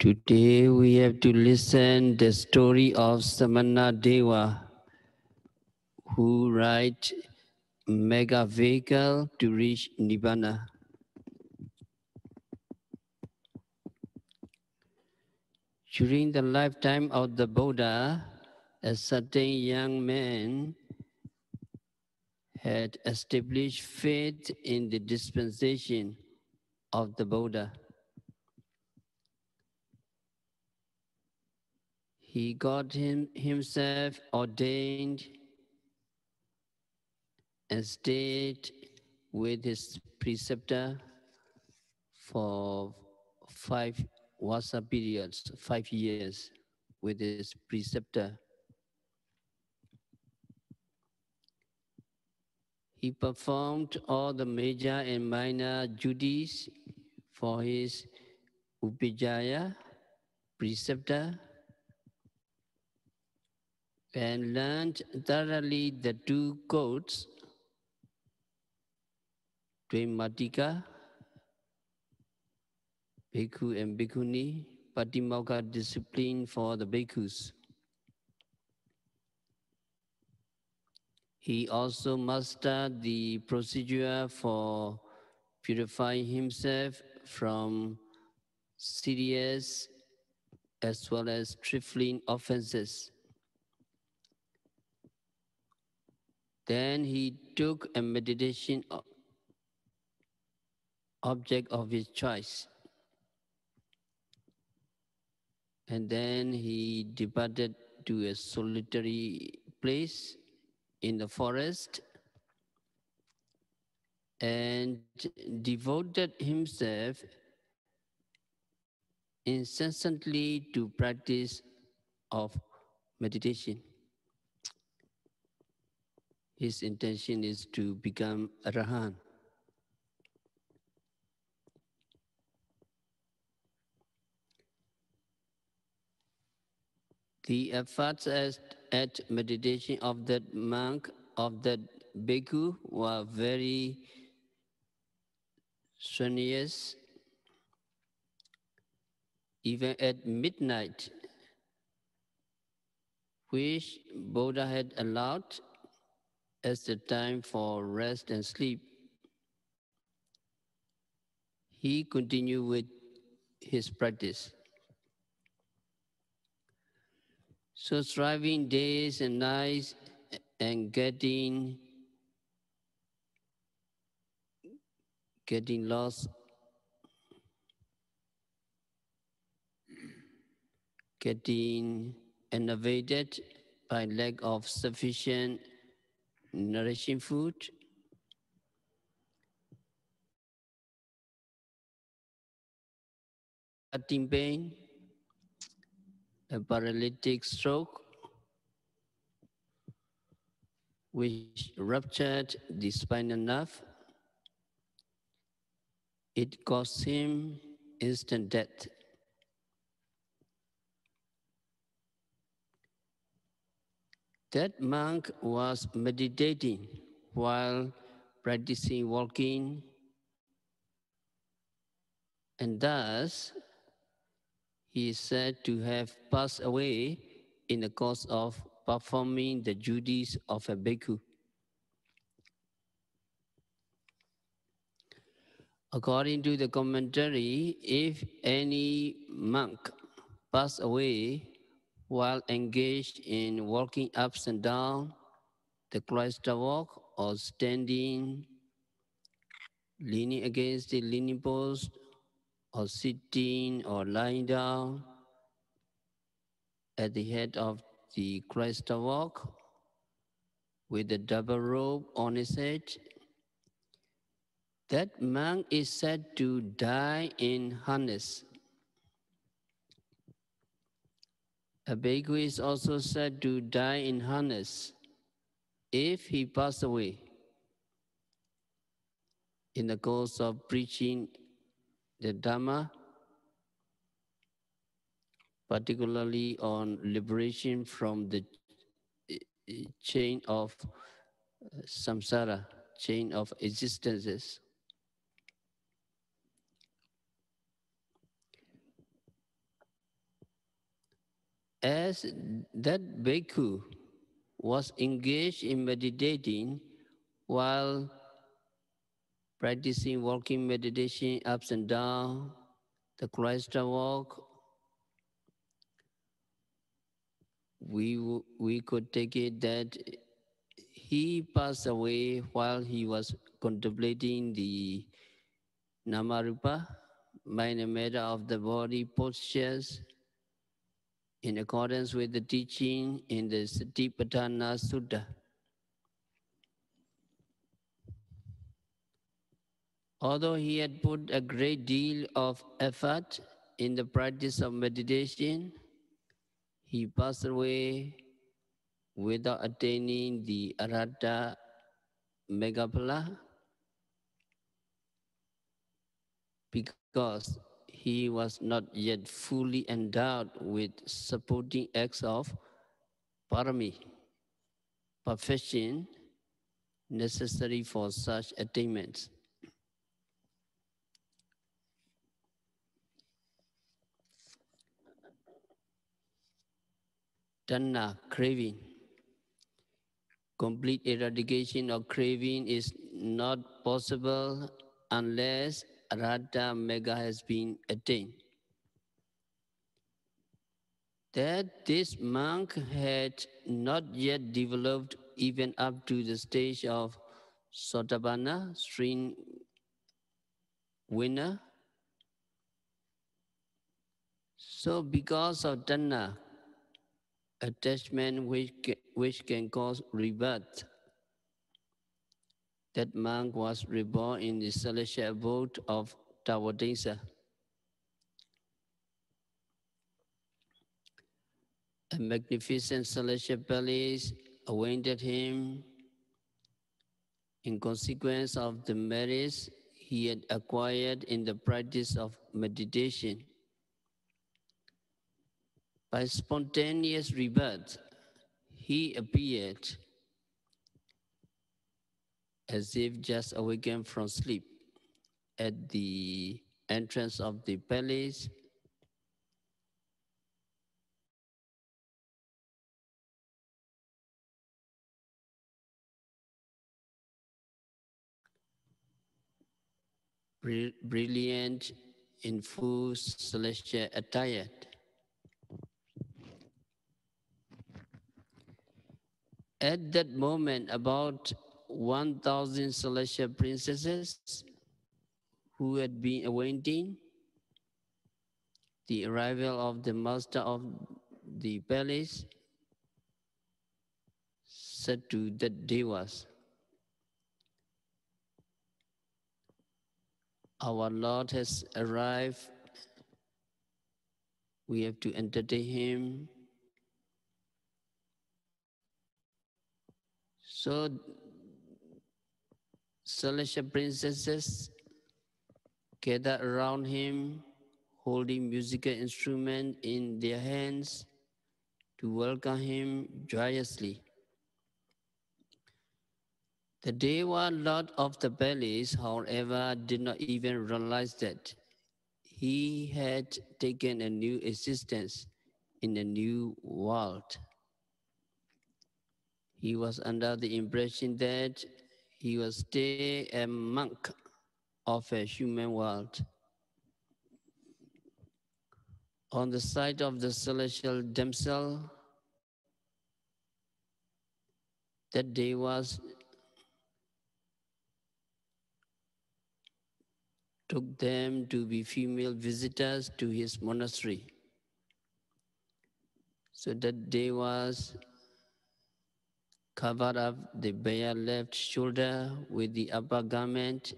Today we have to listen the story of Samana Deva, who ride mega vehicle to reach Nibbana. During the lifetime of the Buddha, a certain young man had established faith in the dispensation of the Buddha. He got himself ordained and stayed with his preceptor for 5 Vasa periods, 5 years with his preceptor. He performed all the major and minor duties for his Upekkha preceptor and learned thoroughly the 2 codes, Dvematika, Bhikkhu and Bhikkhuni, Patimokkha discipline for the Bhikkhus. He also mastered the procedure for purifying himself from serious as well as trifling offenses. Then he took a meditation object of his choice. And then he departed to a solitary place in the forest and devoted himself incessantly to practice of meditation. His intention is to become Arahant. The efforts at meditation of that monk, of that bhikkhu, were very strenuous. Even at midnight, which Buddha had allowed as the time for rest and sleep, he continued with his practice. So striving days and nights and getting lost, getting enervated by lack of sufficient nourishing food, cutting pain, a paralytic stroke, which ruptured the spinal nerve. It caused him instant death. That monk was meditating while practicing walking, and thus he is said to have passed away in the course of performing the duties of a bhikkhu. According to the commentary, if any monk pass away while engaged in walking ups and down the cloister walk or standing, leaning against the leaning post, or sitting or lying down at the head of the cloister walk with a double robe on his head, that monk is said to die in harness. A bhikkhu is also said to die in harness if he pass away in the course of preaching the Dhamma, particularly on liberation from the chain of samsara, chain of existences. As that bhikkhu was engaged in meditating while practicing walking meditation ups and down the cloister walk, we could take it that he passed away while he was contemplating the Namarupa, minor matter of the body postures, in accordance with the teaching in the Satipatthana Sutta. Although he had put a great deal of effort in the practice of meditation, he passed away without attaining the Arhata Megaphala because he was not yet fully endowed with supporting acts of parami, perfection necessary for such attainments. Tanna, craving. Complete eradication of craving is not possible unless Arhata Mega has been attained. That this monk had not yet developed even up to the stage of Sotabana, string winner. So because of Tanna, attachment which can cause rebirth, that monk was reborn in the celestial abode of Tawadesa. A magnificent celestial palace awaited him in consequence of the merits he had acquired in the practice of meditation. By spontaneous rebirth, he appeared as if just awakened from sleep at the entrance of the palace. Brilliant in full celestial attire. At that moment, about 1,000 celestial princesses who had been awaiting the arrival of the master of the palace said to the Devas, "Our Lord has arrived. We have to entertain him." So celestial princesses gathered around him, holding musical instruments in their hands to welcome him joyously. The Deva Lord of the palace, however, did not even realize that he had taken a new existence in a new world. He was under the impression that he was still a monk of a human world. On the side of the celestial damsel, that day was took them to be female visitors to his monastery. So that day was covered up the bare left shoulder with the upper garment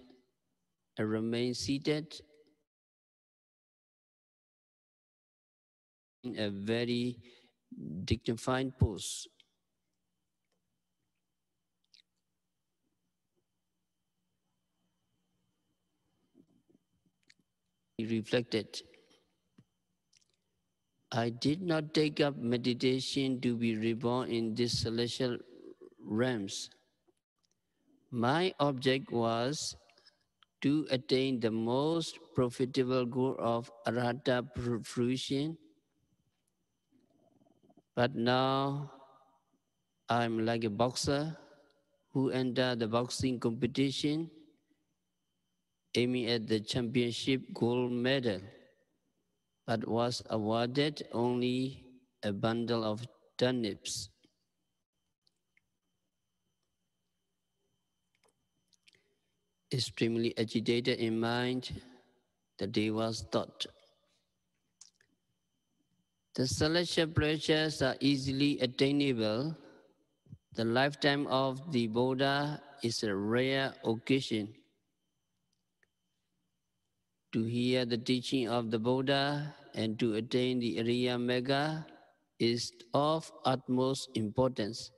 and remained seated in a very dignified pose. He reflected, "I did not take up meditation to be reborn in these celestial realms. My object was to attain the most profitable goal of Arhata fruition, But now I'm like a boxer who entered the boxing competition aiming at the championship gold medal, but was awarded only a bundle of turnips. Extremely agitated in mind, the Deva's thought. The celestial pleasures are easily attainable. The lifetime of the Buddha is a rare occasion. To hear the teaching of the Buddha and to attain the Ariya Mega is of utmost importance.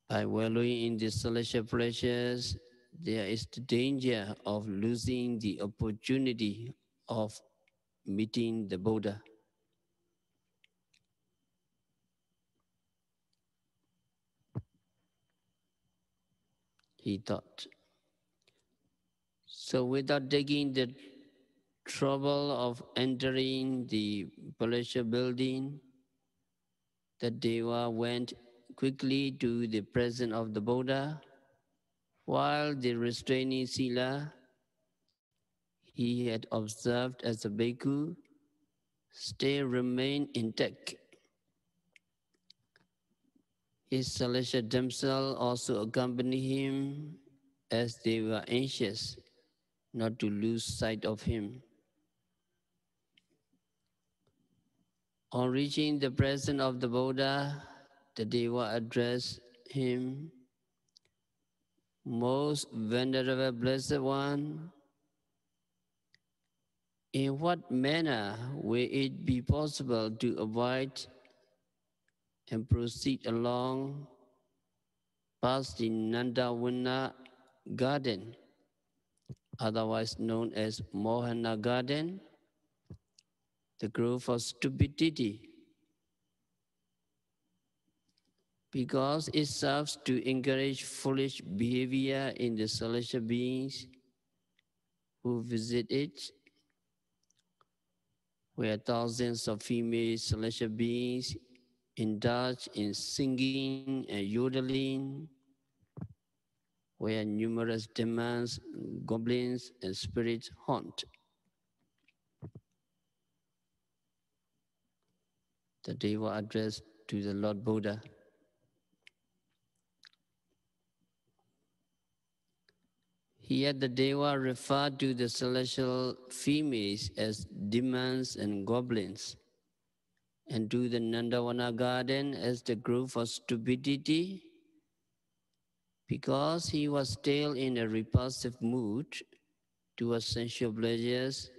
By wallowing in the celestial pleasures, there is the danger of losing the opportunity of meeting the Buddha. He thought. So without taking the trouble of entering the palatial building, the Deva went quickly to the presence of the Buddha, while the restraining sila he had observed as a bhikkhu still remained intact. His celestial damsel also accompanied him as they were anxious not to lose sight of him. On reaching the presence of the Buddha, the Deva addressed him, "Most Venerable Blessed One, in what manner will it be possible to avoid and proceed along past the Nandavana garden, otherwise known as Mohana garden, the grove of stupidity, because it serves to encourage foolish behavior in the celestial beings who visit it, where thousands of female celestial beings indulge in singing and yodeling, where numerous demons, goblins, and spirits haunt. The Deva addressed to the Lord Buddha. Here the Deva referred to the celestial females as demons and goblins, and to the Nandavana garden as the grove of stupidity, because he was still in a repulsive mood towards sensual pleasures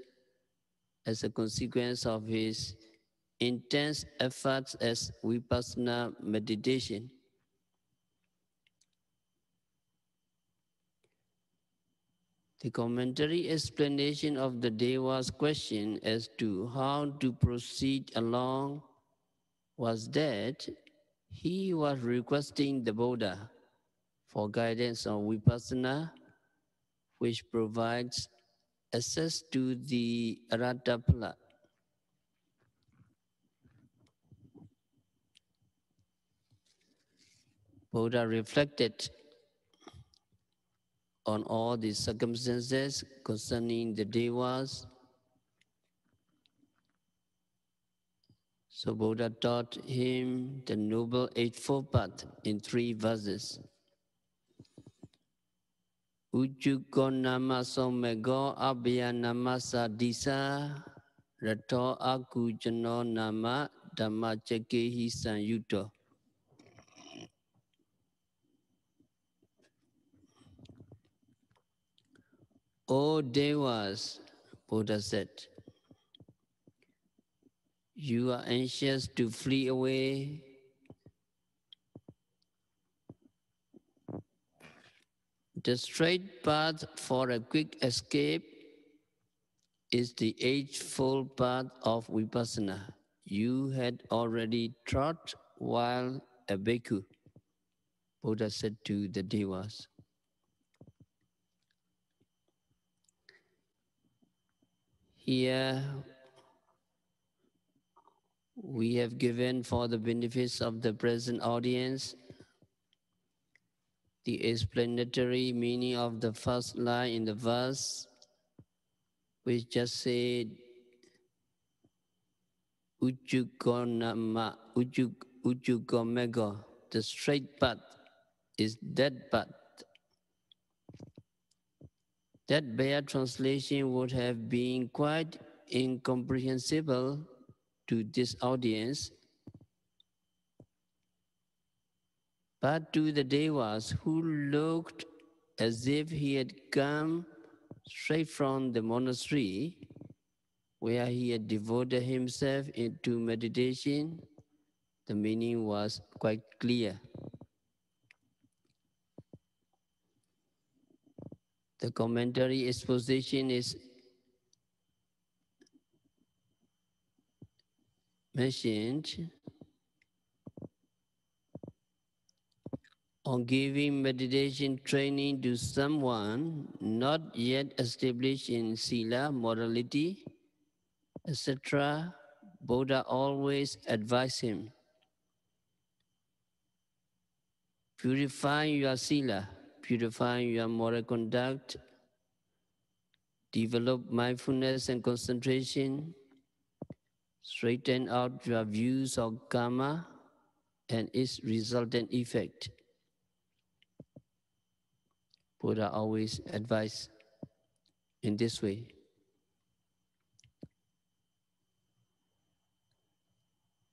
as a consequence of his intense efforts as vipassana meditation. The commentary explanation of the Deva's question as to how to proceed along was that he was requesting the Buddha for guidance on vipassana, which provides access to the Aratapala. Buddha reflected on all the circumstances concerning the Devas. So Buddha taught him the Noble Eightfold Path in 3 verses. Ujjuko nama somego abhaya nama sadisa rato aku jano nama dhamma cakehi sanyuto. O Devas, Buddha said, you are anxious to flee away. The straight path for a quick escape is the eightfold path of vipassana. You had already trod while a bhikkhu, Buddha said to the Devas. Here, We have given for the benefits of the present audience the explanatory meaning of the first line in the verse, which just said, Ujugomego, the straight path is that path. That bare translation would have been quite incomprehensible to this audience, but to the Devas, who looked as if he had come straight from the monastery where he had devoted himself into meditation, the meaning was quite clear. The commentary exposition is mentioned on giving meditation training to someone not yet established in sila, morality, etc. Buddha always advised him, purify your sila, purify your moral conduct, develop mindfulness and concentration, straighten out your views of karma and its resultant effect. Buddha always advised in this way.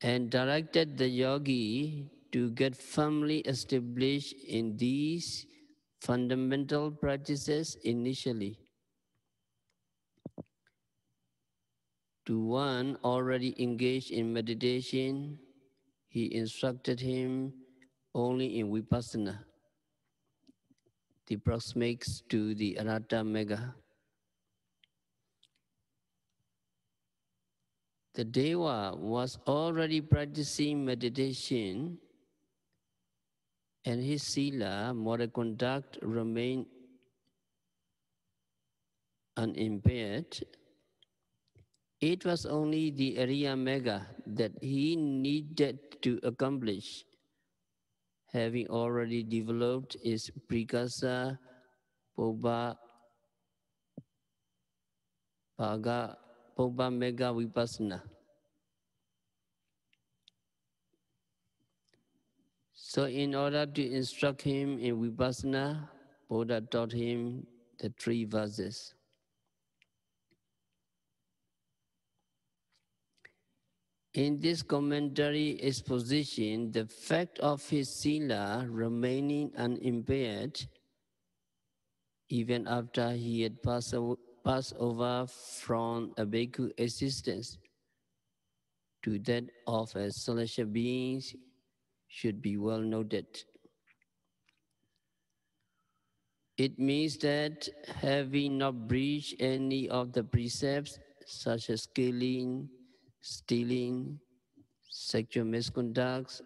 And directed the yogi to get firmly established in these fundamental practices initially. To one already engaged in meditation, he instructed him only in vipassana, the proximate to the anatta mega. The Deva was already practicing meditation, and his sila, moral conduct, remained unimpaired. It was only the Arya Mega that he needed to accomplish, having already developed his precursor, Pobha Mega Vipassana. So in order to instruct him in Vipassana, Buddha taught him the 3 verses. In this commentary exposition, the fact of his sila remaining unimpaired even after he had passed over from a bhikkhu existence to that of a celestial being should be well noted. It means that having not breached any of the precepts such as killing, stealing, sexual misconduct,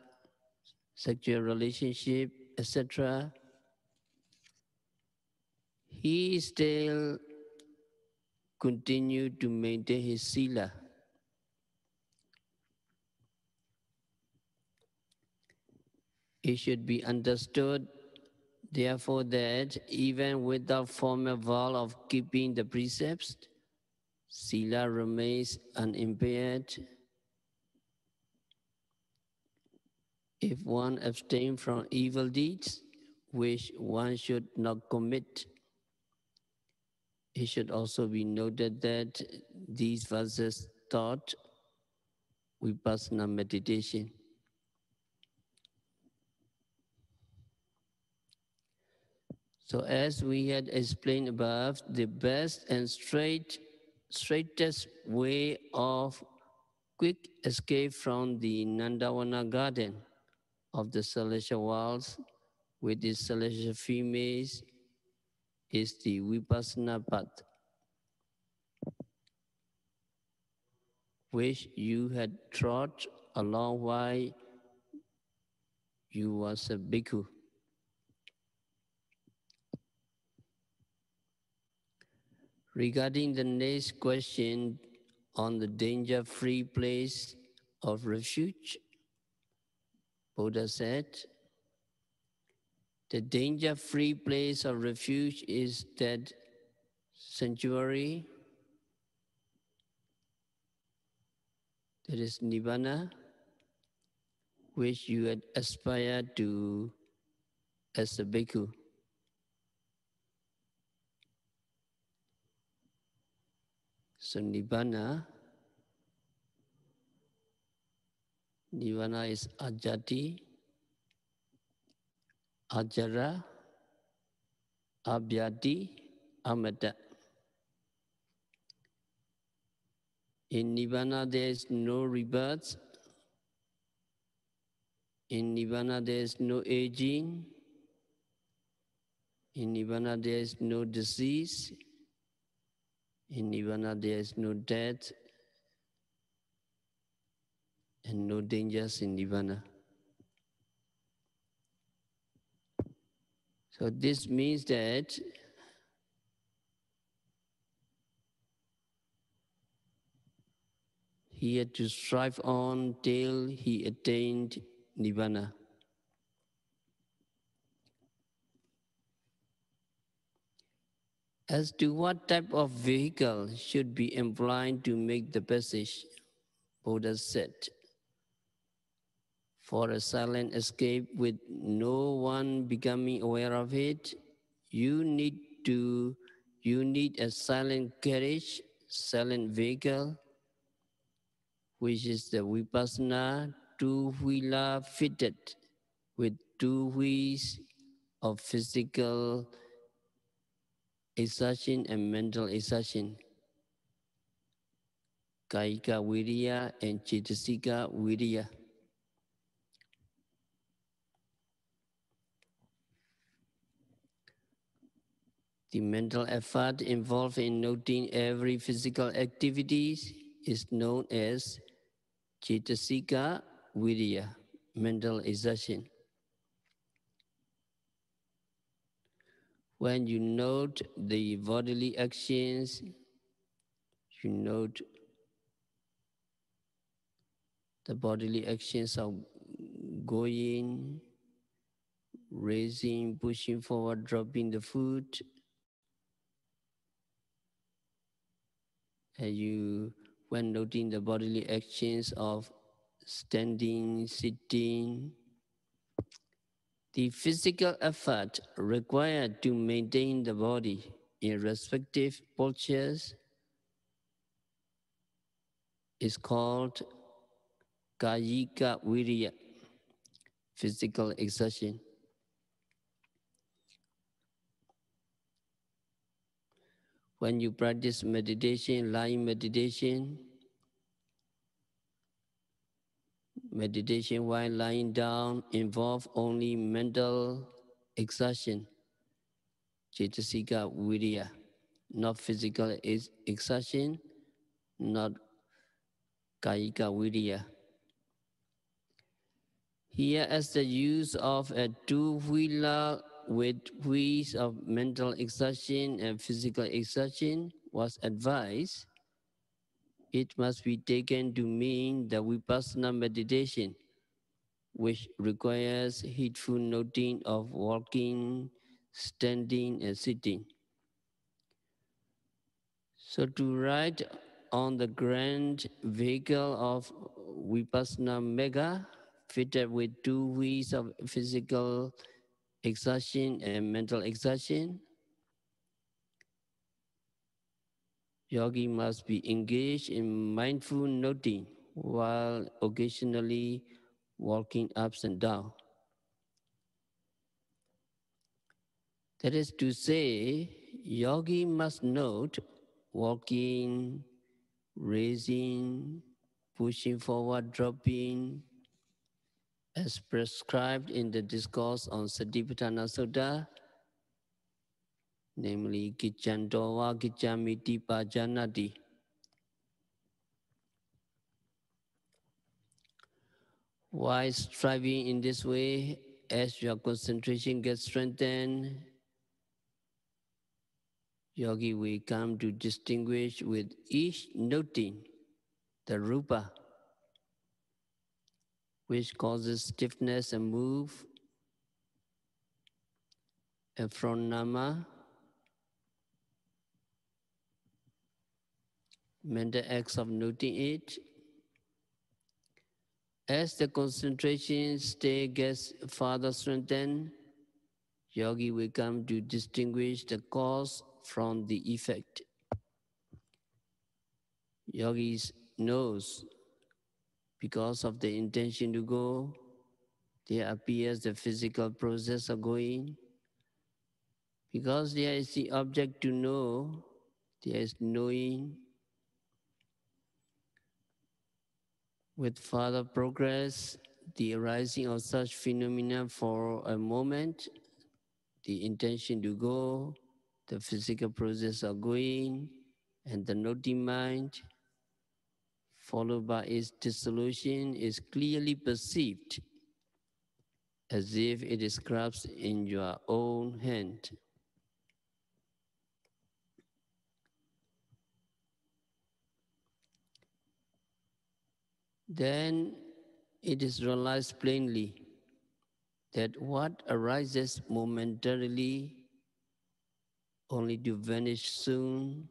sexual relationship, etc., he still continued to maintain his sila. It should be understood, therefore, that even without formal vow of keeping the precepts, sila remains unimpaired if one abstains from evil deeds, which one should not commit. It should also be noted that these verses taught vipassana meditation. So as we had explained above, the best and straightest way of quick escape from the Nandavana garden of the celestial worlds with its celestial females is the vipassana path, which you had trod along while you was a bhikkhu. Regarding the next question on the danger-free place of refuge. Buddha said, the danger-free place of refuge is that sanctuary, that is Nibbana, which you had aspired to as a bhikkhu. So Nibbana is ajati, ajara, abhyati, amata. In Nibbana there is no rebirth. In Nibbana there is no aging. In Nibbana there is no disease. In Nibbana there is no death and no dangers in Nibbana. So this means that he had to strive on till he attained Nibbana. As to what type of vehicle should be employed to make the passage, Buddha said, for a silent escape with no one becoming aware of it, you need a silent carriage, silent vehicle, which is the Vipassana two-wheeler fitted with two wheels of physical exertion and mental exertion, Kayika Viriya and Cetasika Viriya. The mental effort involved in noting every physical activity is known as Cetasika Viriya, mental exertion. When you note the bodily actions, you note the bodily actions of going, raising, pushing forward, dropping the foot, and when noting the bodily actions of standing, sitting, the physical effort required to maintain the body in respective postures is called Kayika Viriya, physical exertion. When you practice meditation, lying meditation while lying down involves only mental exertion, Cetasika Viriya, not physical exertion, not Kayika Viriya. Here, as the use of a two-wheeler with wheels of mental exertion and physical exertion was advised, it must be taken to mean the Vipassana meditation, which requires heedful noting of walking, standing, and sitting. So to ride on the grand vehicle of Vipassana Mega, fitted with two wheels of physical exertion and mental exertion, yogi must be engaged in mindful noting while occasionally walking up and down. That is to say, yogi must note walking, raising, pushing forward, dropping, as prescribed in the discourse on Satipatthana Sutta, namely Kiccantowa Kiccamiti Pajanati. While striving in this way, as your concentration gets strengthened, yogi will come to distinguish with each noting the rupa, which causes stiffness and move, and from nama, mental acts of noting it. As the concentration state gets further strengthened, yogi will come to distinguish the cause from the effect. Yogis knows because of the intention to go, there appears the physical process of going. Because there is the object to know, there is knowing. With further progress, the arising of such phenomena for a moment, the intention to go, the physical process of going, and the noting mind, followed by its dissolution, is clearly perceived as if it is grasped in your own hand. Then it is realized plainly that what arises momentarily only to vanish soon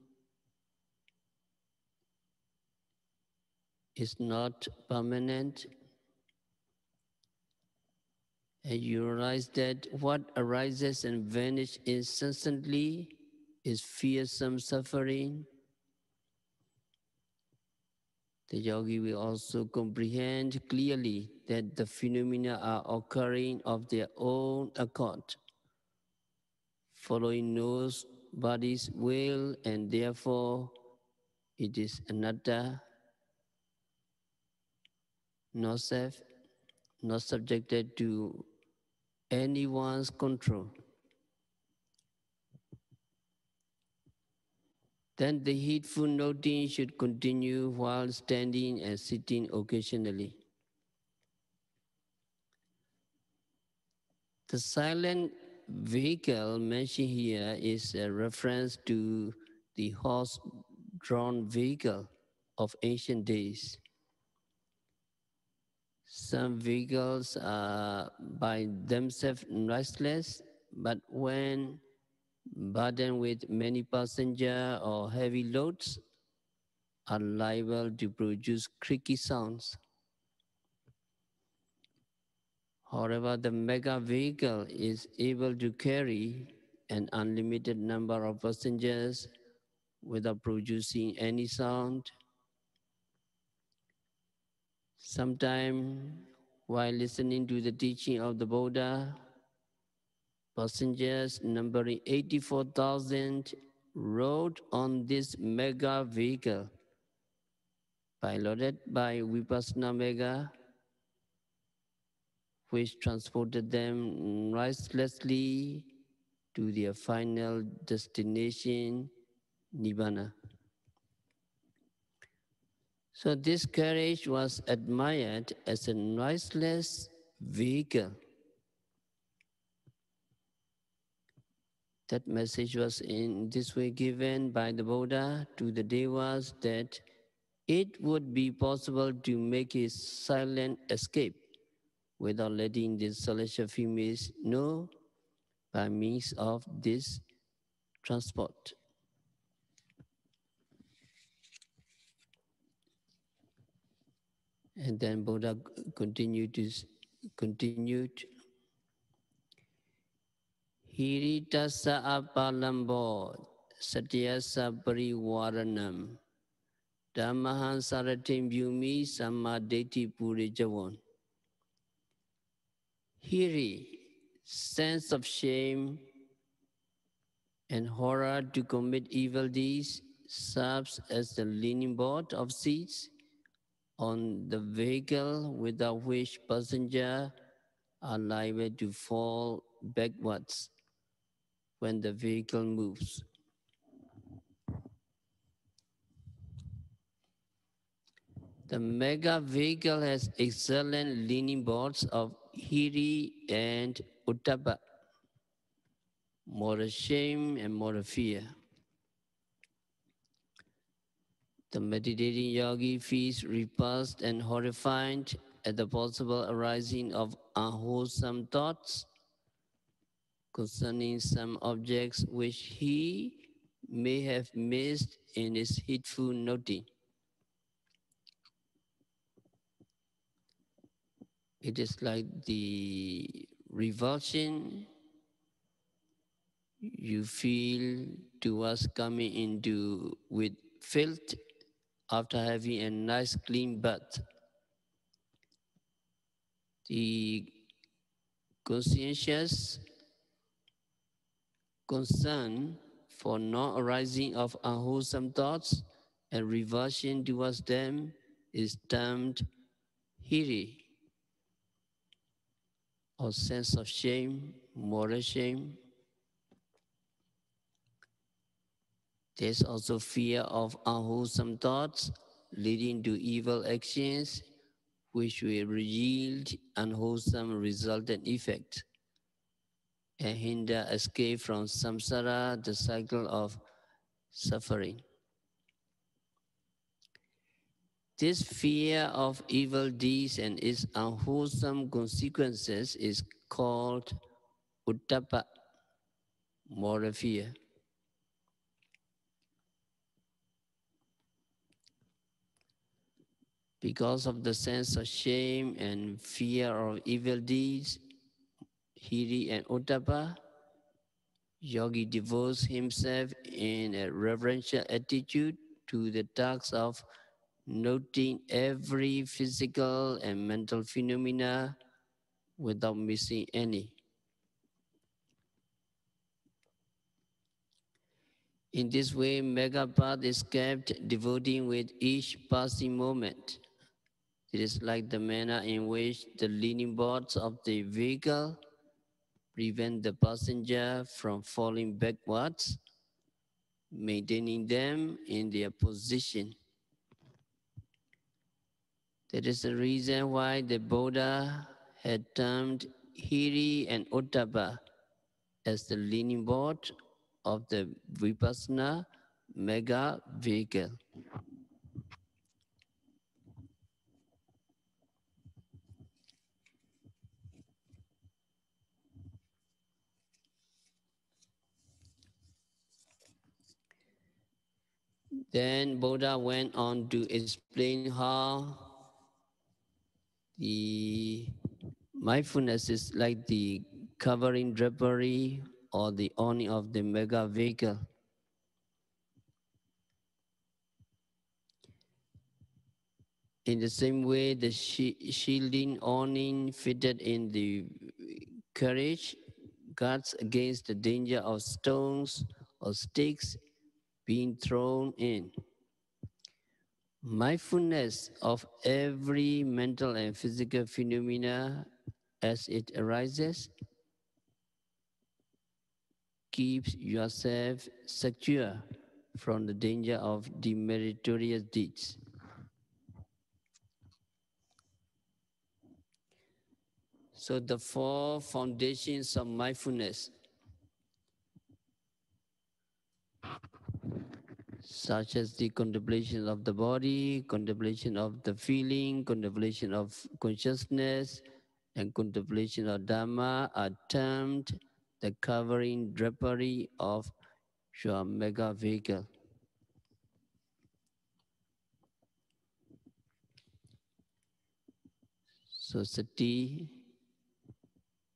is not permanent, and you realize that what arises and vanishes incessantly is fearsome suffering. The yogi will also comprehend clearly that the phenomena are occurring of their own accord, following nobody's will, and therefore it is anatta, not self, not subjected to anyone's control. Then the heedful noting should continue while standing and sitting occasionally. The silent vehicle mentioned here is a reference to the horse-drawn vehicle of ancient days. Some vehicles are by themselves noiseless, but when burdened with many passengers or heavy loads, are liable to produce creaky sounds. However, the mega vehicle is able to carry an unlimited number of passengers without producing any sound. Sometime while listening to the teaching of the Buddha, passengers numbering 84,000 rode on this mega vehicle, piloted by Vipassana Mega, which transported them noiselessly to their final destination, Nibbana. So this carriage was admired as a noiseless vehicle. That message was in this way given by the Buddha to the Devas that it would be possible to make his silent escape without letting the celestial females know by means of this transport. And then Buddha continued, Hiritasa apalambo satyasa pariwaranam Dhammahan saratim yumi samadeti purijavan. Hiri, sense of shame and horror to commit evil deeds, serves as the leaning board of seats on the vehicle without which passengers are liable to fall backwards when the vehicle moves. The mega vehicle has excellent leaning boards of Hiri and Uttapa, moral shame and moral fear. The meditating yogi feels repulsed and horrified at the possible arising of unwholesome thoughts concerning some objects which he may have missed in his heedful noting. It is like the revulsion you feel towards coming into with filth after having a nice clean bath. The conscientious concern for not arising of unwholesome thoughts and revulsion towards them is termed hiri, or sense of shame, moral shame. There's also fear of unwholesome thoughts leading to evil actions, which will yield unwholesome resultant effects and hinder escape from samsara, the cycle of suffering. This fear of evil deeds and its unwholesome consequences is called uttappa, moral fear. Because of the sense of shame and fear of evil deeds, hiri and uttappa, yogi devotes himself in a reverential attitude to the task of noting every physical and mental phenomena without missing any. In this way, Megapath is kept devoting with each passing moment. It is like the manner in which the leaning boards of the vehicle prevent the passenger from falling backwards, maintaining them in their position. That is the reason why the Buddha had termed Hiri and Uttapa as the leaning board of the Vipassana mega vehicle. Then Buddha went on to explain how the mindfulness is like the covering drapery or the awning of the mega vehicle. In the same way, the shielding awning fitted in the carriage guards against the danger of stones or sticks being thrown in. Mindfulness of every mental and physical phenomena as it arises keeps yourself secure from the danger of demeritorious deeds. So the four foundations of mindfulness, such as the contemplation of the body, contemplation of the feeling, contemplation of consciousness, and contemplation of Dhamma, are termed the covering drapery of your mega vehicle. So sati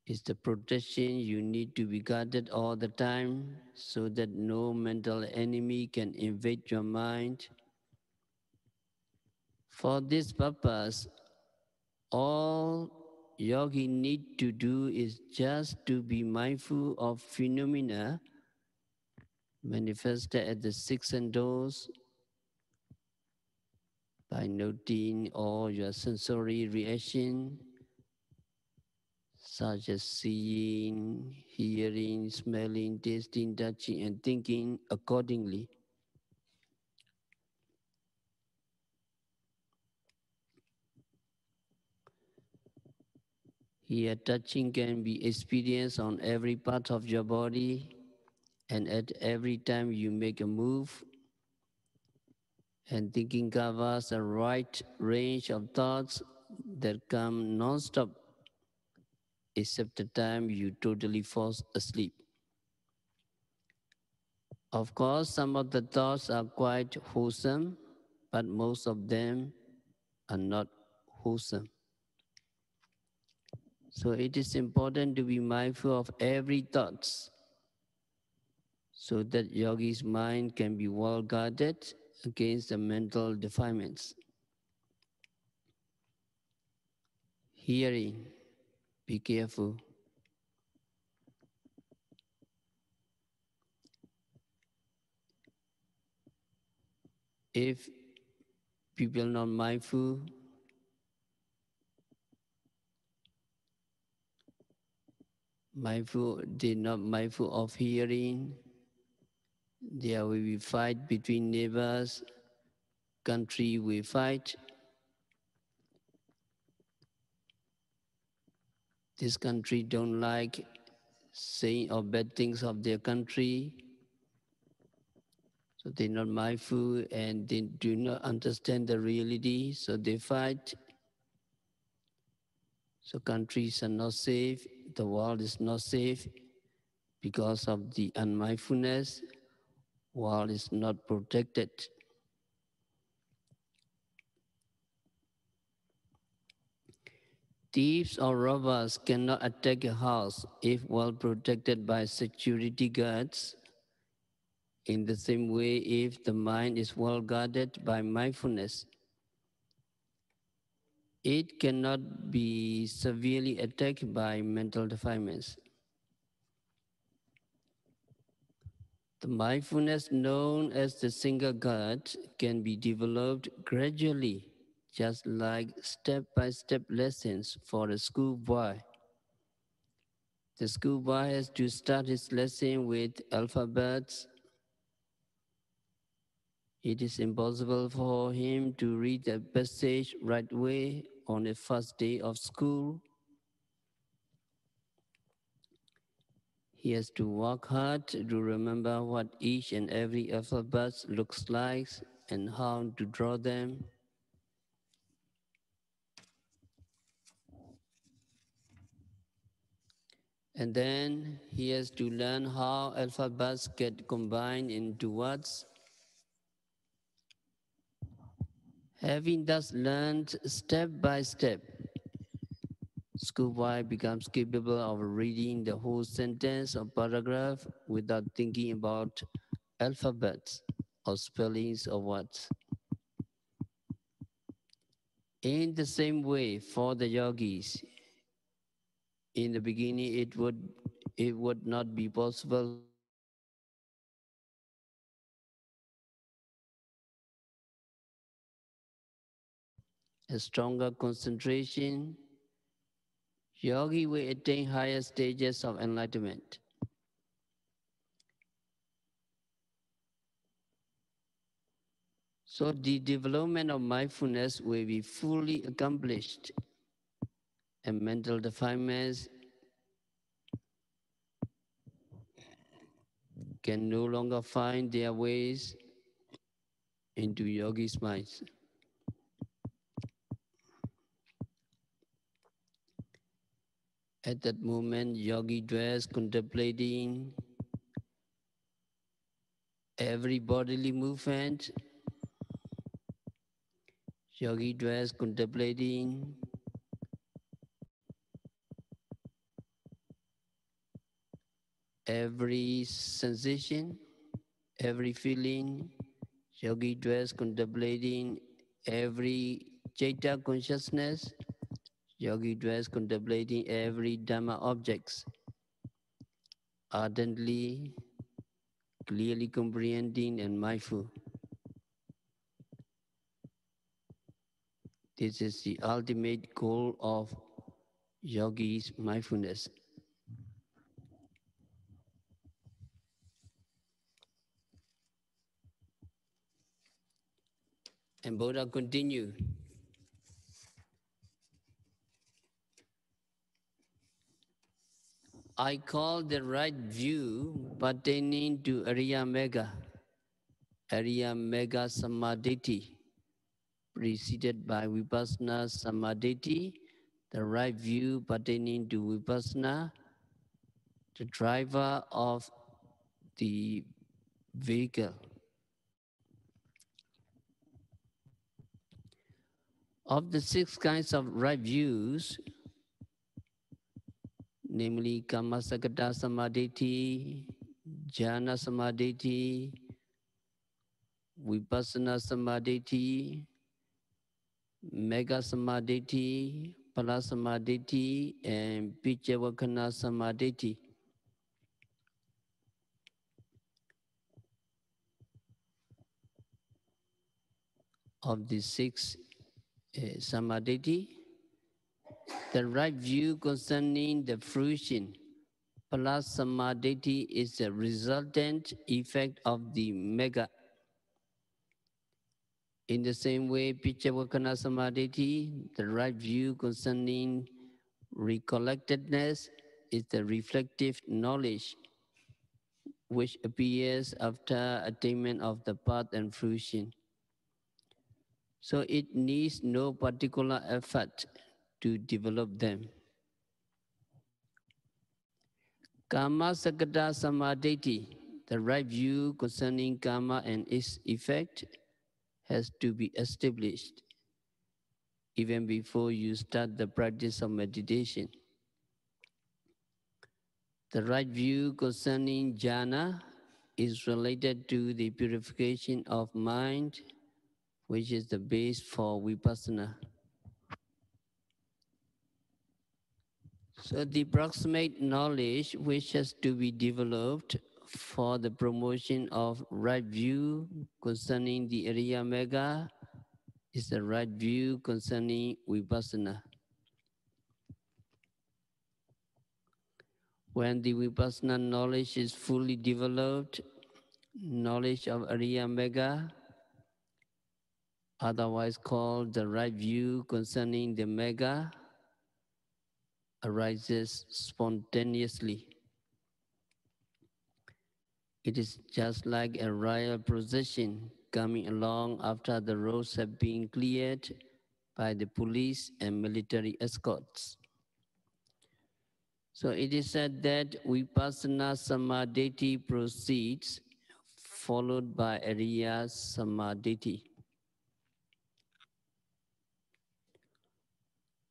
is the protection you need to be guarded all the time so that no mental enemy can invade your mind. For this purpose, all yogi need to do is just to be mindful of phenomena manifested at the six senses by noting all your sensory reaction, such as seeing, hearing, smelling, tasting, touching, and thinking accordingly. Here, touching can be experienced on every part of your body and at every time you make a move. And thinking covers a wide range of thoughts that come non-stop except the time you totally fall asleep. Of course, some of the thoughts are quite wholesome, but most of them are not wholesome. So it is important to be mindful of every thought so that yogi's mind can be well guarded against the mental defilements. Hearing, be careful. If people are not they're not mindful of hearing, there will be fight between neighbors, country will fight. This country don't like saying or bad things of their country, so they're not mindful and they do not understand the reality, so they fight. So countries are not safe, the world is not safe because of the unmindfulness, world is not protected. Thieves or robbers cannot attack a house if well protected by security guards. In the same way, if the mind is well guarded by mindfulness, it cannot be severely attacked by mental defilements. The mindfulness known as the single guard can be developed gradually, just like step-by-step lessons for a schoolboy. The schoolboy has to start his lesson with alphabets. It is impossible for him to read the passage right away on the first day of school. He has to work hard to remember what each and every alphabet looks like and how to draw them. And then he has to learn how alphabets get combined into words. Having thus learned step by step, schoolboy becomes capable of reading the whole sentence or paragraph without thinking about alphabets or spellings of words. In the same way, for the yogis, in the beginning it would not be possible for them to read alphabets. With a stronger concentration, yogi will attain higher stages of enlightenment. So the development of mindfulness will be fully accomplished and mental defilements can no longer find their ways into yogi's minds. At that moment, yogi dwells contemplating every bodily movement. Yogi dwells contemplating every sensation, every feeling. Yogi dwells contemplating every Chaita consciousness. Yogi dwells contemplating every Dhamma objects, ardently, clearly comprehending and mindful. This is the ultimate goal of yogi's mindfulness. And Buddha continued. I call the right view pertaining to Ariya Mega Samadhi, preceded by Vipassana Samadhi, the right view pertaining to Vipassana, the driver of the vehicle. Of the 6 kinds of right views, namely Kamasakata Samadhi, Jhana Samadhi, Vipassana Samadhi, Mega Samadhi, Pala Samadhi, and Pichavakana Samadhi. Of the 6 Samadhi, the right view concerning the fruition plus Samadhi is the resultant effect of the Mega. In the same way, Pichavakana Samadhi, the right view concerning recollectedness, is the reflective knowledge which appears after attainment of the path and fruition. So it needs no particular effort to develop them. Karma Sakata Samadhi, the right view concerning karma and its effect, has to be established even before you start the practice of meditation. The right view concerning jhana is related to the purification of mind, which is the base for vipassana. So the proximate knowledge which has to be developed for the promotion of right view concerning the Ariya Mega is the right view concerning vipassana. When the vipassana knowledge is fully developed, knowledge of Ariya Mega, otherwise called the right view concerning the Mega, arises spontaneously. It is just like a royal procession coming along after the roads have been cleared by the police and military escorts. So it is said that Vipassana Samadhi proceeds, followed by Ariya Samadhi.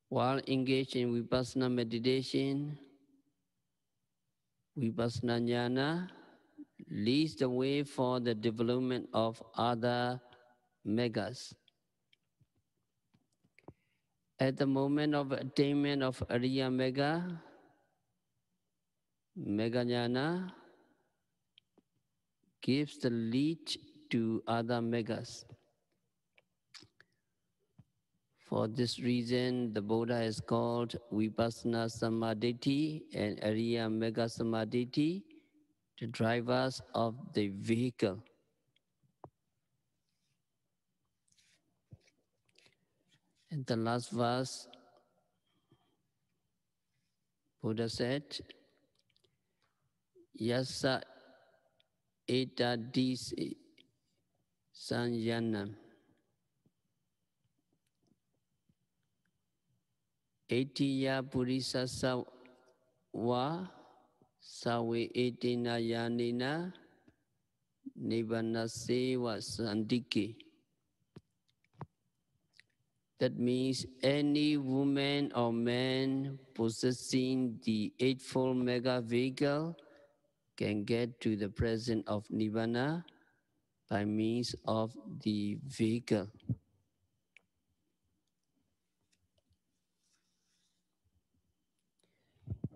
While engaged in Vipassana meditation, Vipassana Jnana leads the way for the development of other megas. At the moment of attainment of Ariya Mega, Mega Jnana gives the lead to other megas. For this reason, the Buddha is called Vipassana Samadhi and Ariya Mega Samadhi, the drivers of the vehicle. And the last verse, Buddha said, Yasa etadisi sanyanam. Etiya purisasa wa sawe etina yanina nibbana wa sandiki. That means any woman or man possessing the Eightfold Mega Vehicle can get to the presence of Nibbana by means of the vehicle.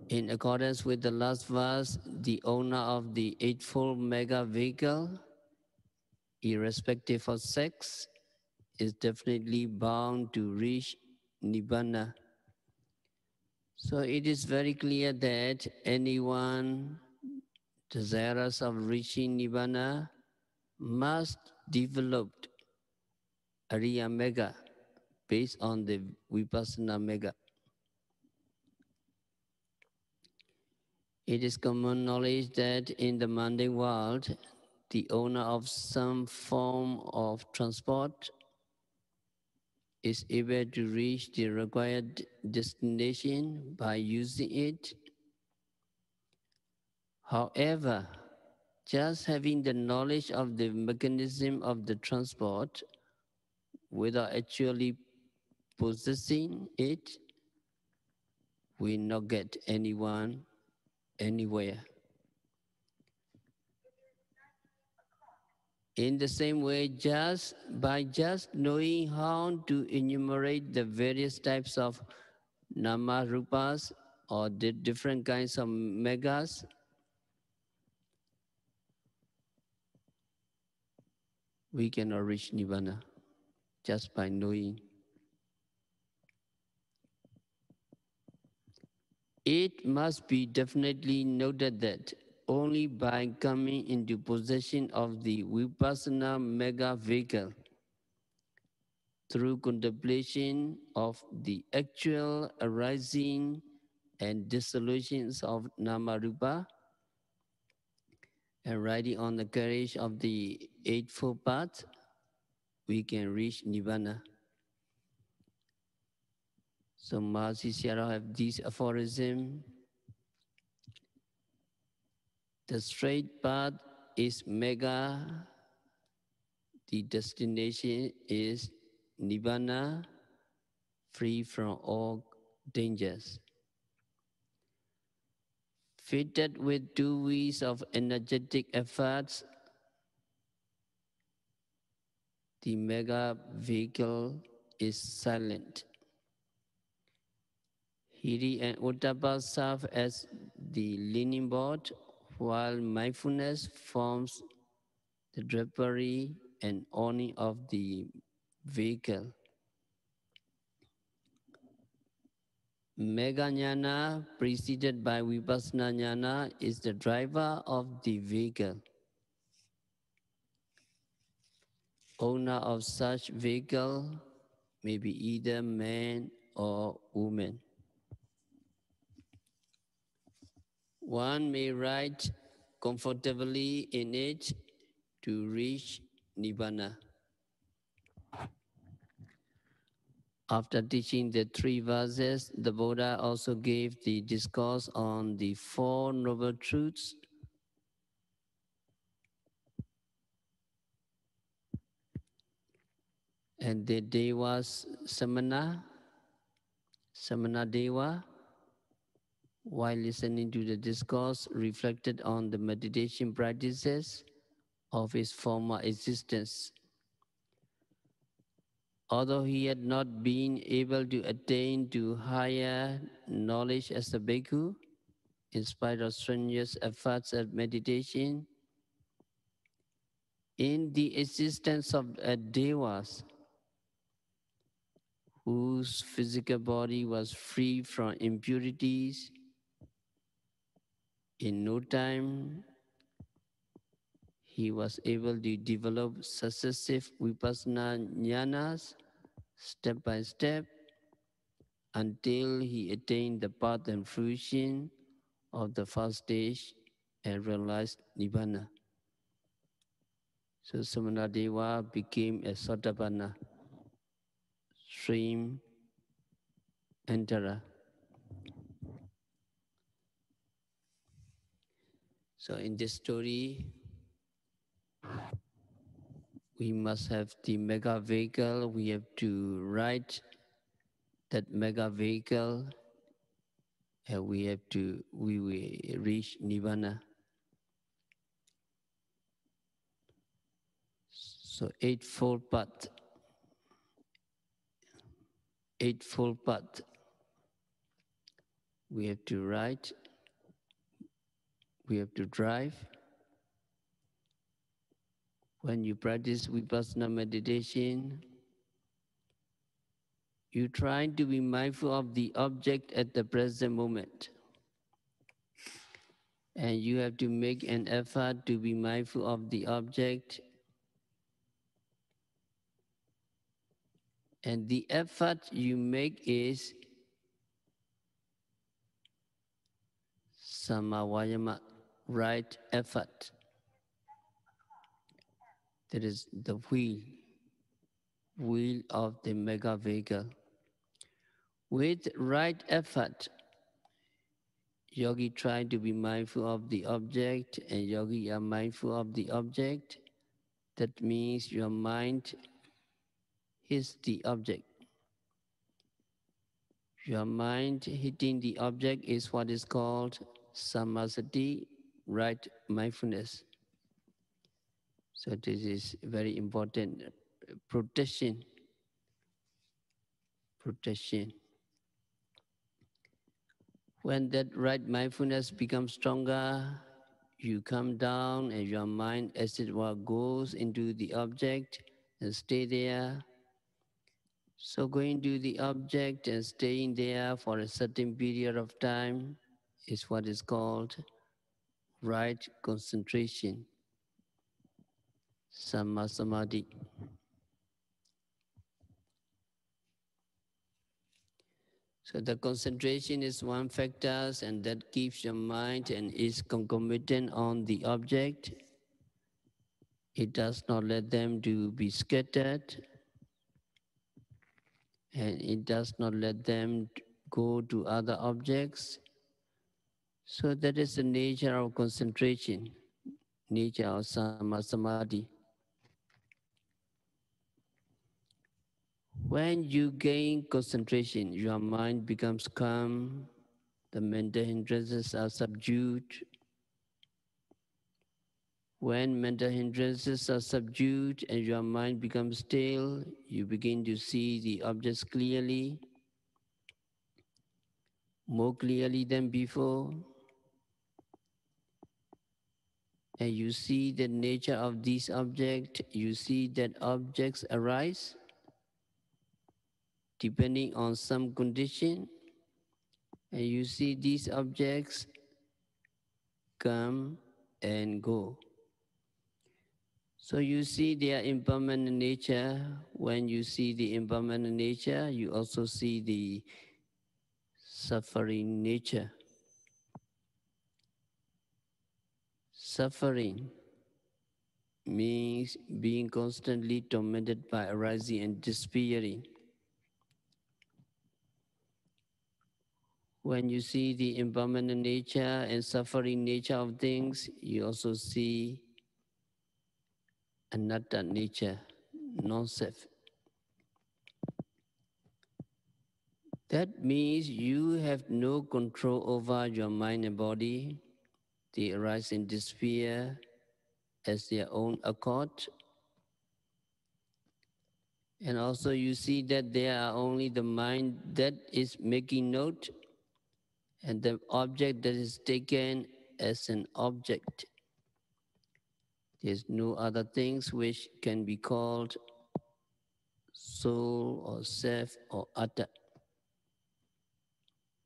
In accordance with the last verse, the owner of the Eightfold Mega Vehicle, irrespective of sex, is definitely bound to reach Nibbana. So it is very clear that anyone desirous of reaching Nibbana must develop Ariya Mega based on the Vipassana Mega. It is common knowledge that in the mundane world, the owner of some form of transport is able to reach the required destination by using it. However, just having the knowledge of the mechanism of the transport without actually possessing it will not get anyone anywhere. In the same way, just knowing how to enumerate the various types of nama rupas or the different kinds of megas, we cannot reach Nibbana just by knowing. It must be definitely noted that only by coming into possession of the Vipassana mega vehicle through contemplation of the actual arising and dissolutions of nama rupa and riding on the carriage of the Eightfold Path, we can reach Nibbana. So Mahasi Sayadaw have this aphorism: the straight path is mega, the destination is Nibbana, free from all dangers. Fitted with 2 weeks of energetic efforts, the mega vehicle is silent. Hiri and Uttapa serve as the leaning board, while mindfulness forms the drapery and awning of the vehicle. Mega Jnana, preceded by Vipassana Jnana, is the driver of the vehicle. Owner of such vehicle may be either man or woman. One may ride comfortably in it to reach Nibbana. After teaching the 3 verses, the Buddha also gave the discourse on the 4 noble truths. And the Deva's Samana Deva, while listening to the discourse, reflected on the meditation practices of his former existence. Although he had not been able to attain to higher knowledge as a bhikkhu, in spite of strenuous efforts at meditation, in the existence of devas, whose physical body was free from impurities, in no time he was able to develop successive vipassana jnanas step by step until he attained the path and fruition of the first stage and realized Nibbana. So Samana Deva became a Sotapanna, stream enterer. So in this story, we must have the mega vehicle. We have to ride that mega vehicle, and we will reach Nibbana. So eightfold path. We have to ride, we have to drive. When you practice Vipassana meditation, you try to be mindful of the object at the present moment. And you have to make an effort to be mindful of the object. And the effort you make is samavayama, right effort. That is the wheel. wheel of the mega vehicle. With right effort, yogi try to be mindful of the object, and yogi are mindful of the object. That means your mind hits the object. Your mind hitting the object is what is called samasati, right mindfulness. So this is very important. Protection. Protection. When that right mindfulness becomes stronger, you come down and your mind, as it were, goes into the object and stay there. So going to the object and staying there for a certain period of time is what is called right concentration, samadhi. So the concentration is one factor, and that keeps your mind and is concomitant on the object. It does not let them to be scattered, and it does not let them go to other objects. So that is the nature of concentration, nature of samadhi. When you gain concentration, your mind becomes calm, the mental hindrances are subdued. When mental hindrances are subdued and your mind becomes still, you begin to see the objects clearly, more clearly than before. And you see the nature of these objects, you see that objects arise depending on some condition, and you see these objects come and go. So you see their impermanent nature. When you see the impermanent nature, you also see the suffering nature. Suffering means being constantly tormented by arising and despairing. When you see the impermanent nature and suffering nature of things, you also see anatta nature, non-self. That means you have no control over your mind and body. They arise in despair as their own accord. And also you see that there are only the mind that is making note and the object that is taken as an object. There's no other things which can be called soul or self or atta.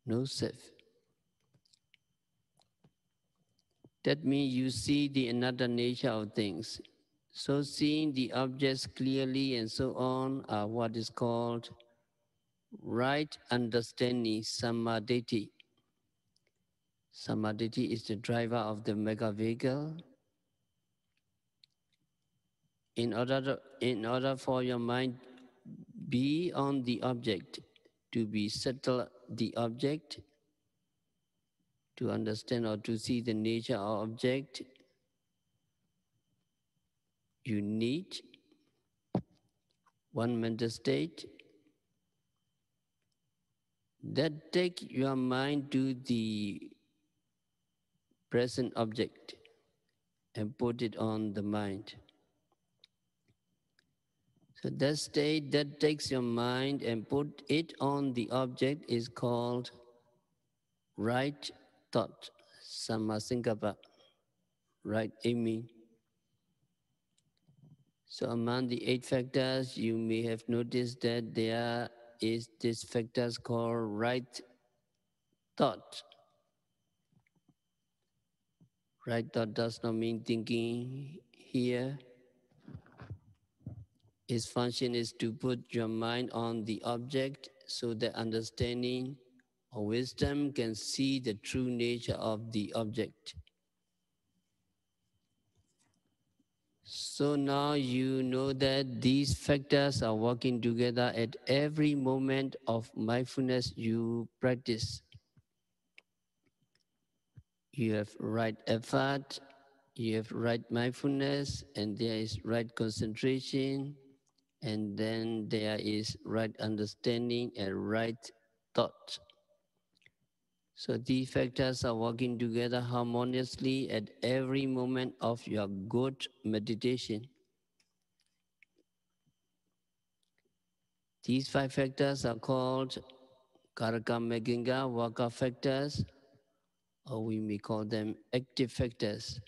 No self. That means you see the another nature of things. So seeing the objects clearly and so on are what is called right understanding, samadhi. Samadhi is the driver of the mega vehicle. In order for your mind be on the object, to be settle the object, to understand or to see the nature of object, you need one mental state that take your mind to the present object and put it on the mind. So that state that takes your mind and put it on the object is called right thought, sammasankappa, right aiming. So among the 8 factors, you may have noticed that there is this factors called right thought. Right thought does not mean thinking here. Its function is to put your mind on the object so that understanding or wisdom can see the true nature of the object. So now you know that these factors are working together at every moment of mindfulness you practice. You have right effort, you have right mindfulness, and there is right concentration, and then there is right understanding and right thought. So these factors are working together harmoniously at every moment of your good meditation. These five factors are called Karaka Meginga Waka factors, or we may call them active factors.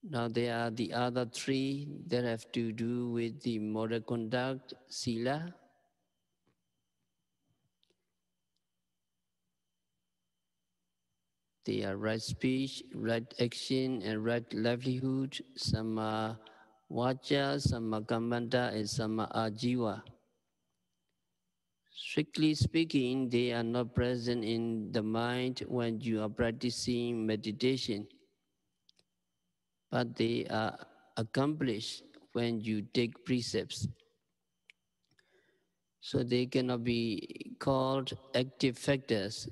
Now there are the other three that have to do with the moral conduct, sila. They are right speech, right action, and right livelihood, sama vacha, sama kammanta, and sama ajiva. Strictly speaking, they are not present in the mind when you are practicing meditation, but they are accomplished when you take precepts. So they cannot be called active factors.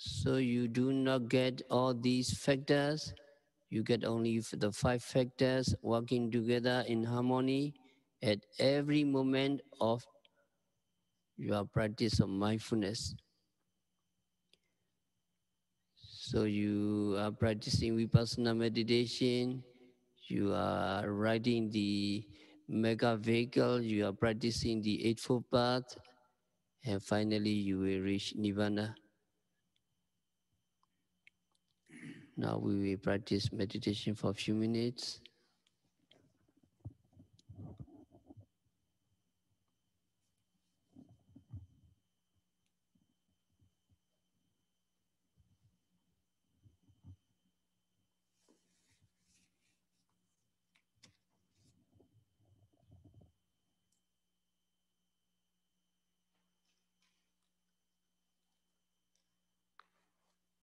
So you do not get all these factors. You get only the five factors working together in harmony at every moment of your practice of mindfulness. So you are practicing vipassana meditation, you are riding the mega vehicle, you are practicing the Eightfold Path, and finally you will reach Nirvana. Now we will practice meditation for a few minutes.